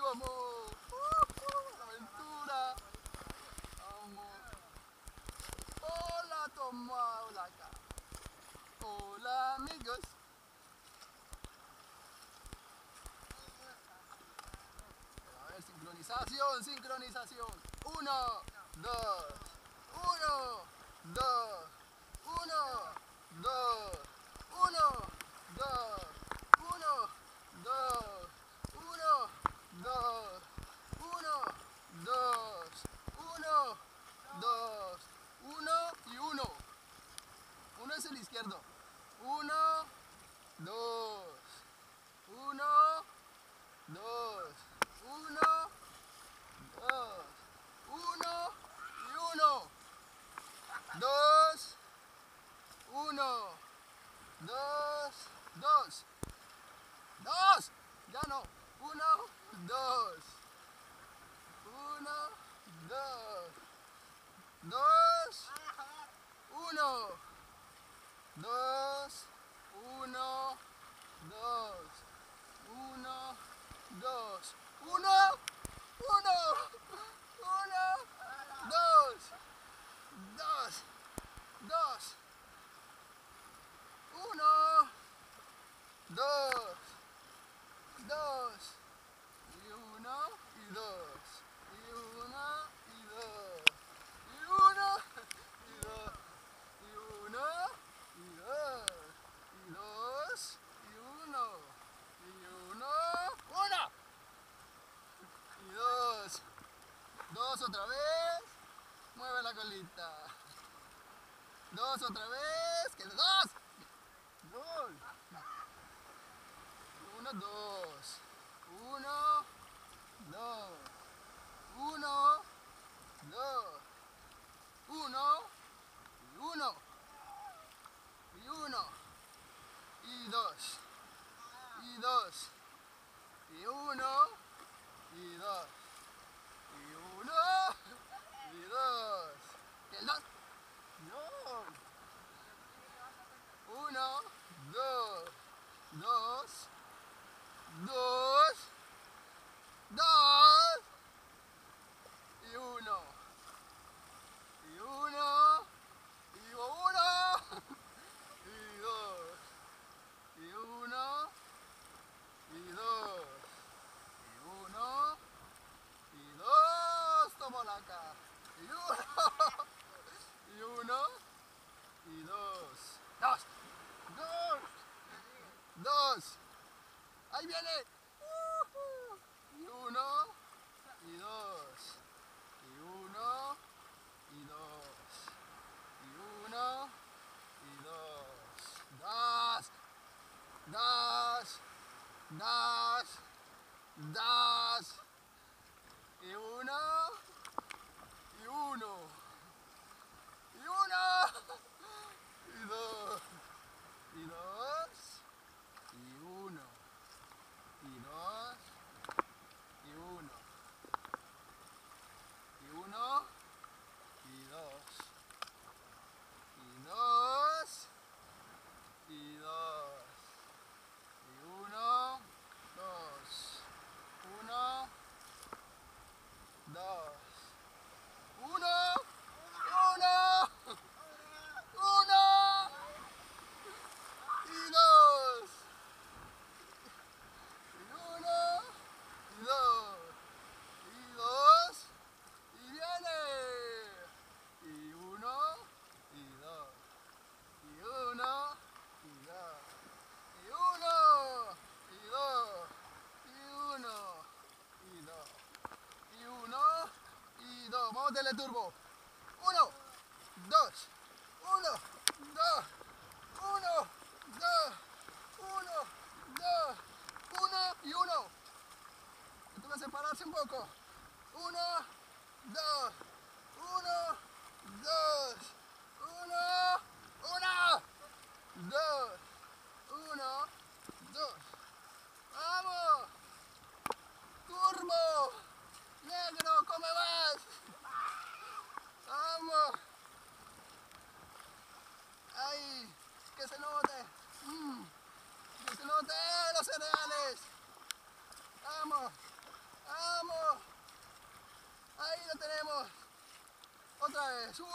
Vamos. Aventura. Vamos. Hola, toma, hola acá. Hola, amigos. A ver, sincronización, sincronización. 1, 2, 1, 2, 1, 2, 1, 2, 1, 2, 1, 2, 1, 2, 1, 2, 1 y 1. Uno es el izquierdo. 1, 2, 1, 2, 1, 2, 1 y 1. 2, 1, 2, 2, 2. Ya no. 1, 2, 1, 2, 2, 1, 2, 1, 2, 1, 2, 1, 1, 1, 2, 2, 2, 1, 2, 2, y 1 y 2, y 1 y 2, y 1 y 2, y 1 y 2, y 2 y 1, y 1, 1 y 2, 2 otra vez, mueve la colita, 2 otra vez, que 2, 2, 1, 2, 1, 2, 1, 2, 1 y 1 y 1 y 2 y 2 y 1 y 2 y 1 y 2, ¿qué el 2? No. 1, 2, 2, 2, 2 y 1 y 1 y 1 y 2 y 1 y 2 y 1 y 2, toma la acá, y 1 y 1 y 2, 2, 2, 2, ahí viene, y 1 y 2 y 1 y 2 y 1 y 2, das, das, das, das, y 1 y 1 y 1 y 2 y 2 y 1 y 2 y 1 y 1 y 2 y 2 y 2 y 1, 2, 1, 2, 1, 1, 1 y 2 y 1 y 2 y 2 y viene, y 1 y 2 y 1 y 2 y 1 y 2 y 1 y 2 y 1 y 2, vamos a darle turbo, 1, 2, 1, 2, 1, 2, 1, 2, 1 y 1, esto va a separarse un poco, 1, 2, 1, 2, 1, 1, 2, 1, 2, vamos, turbo, negro, ¿cómo vas? Vamos, ahí, que se note, que se note los cereales, vamos, vamos. Ahí lo tenemos. Otra vez. 1,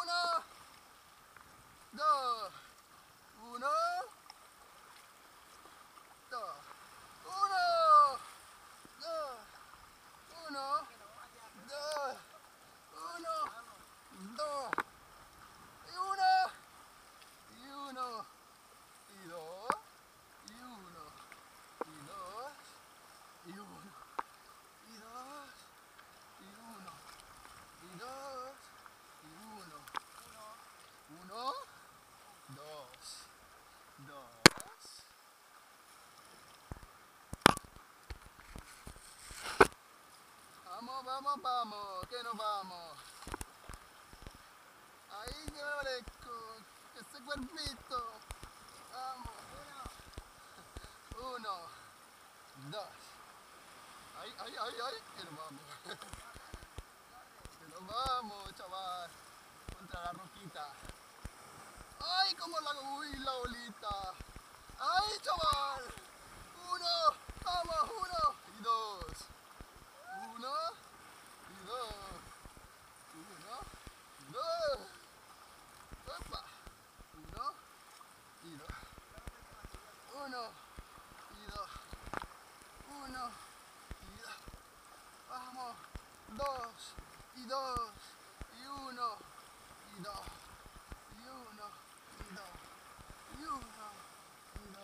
2. 1, 2. 1, 2. 1, 2. 1, 2. Y 1. Y 1. Y 2. Y 1. Y 2. Y 1. Y 2. Y 1. Y 2. Y 1. 1, 2. 2. Vamos, vamos, vamos. Que nos vamos. Ahí que me parezco. Ese cuerpito. Vamos. 1, 2. Ahí, ahí, ahí, ahí. Que nos vamos. Que nos vamos, chaval. Contra la roquita. ¡Ay, como la bolita! ¡Ay, chaval! 1, vamos, 1 y 2. 1 y 2. 1 y 2. ¡Opa! 1 y 2. 1 y 2. 1 y 2. Vamos. 2 y 2 y 1 y 2 y 1 y 2 y 1 y 2.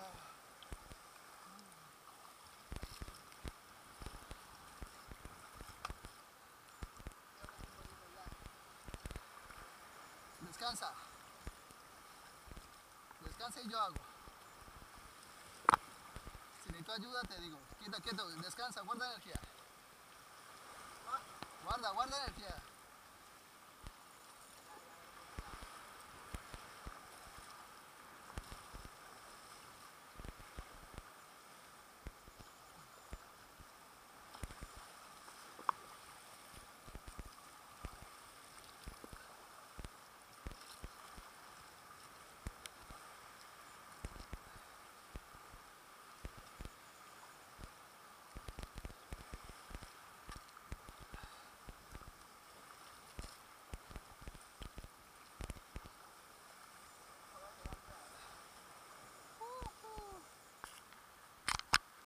Descansa. Descansa y yo hago. Si necesito ayuda te digo. Quieto, quieto, descansa, guarda energía. Guarda energía.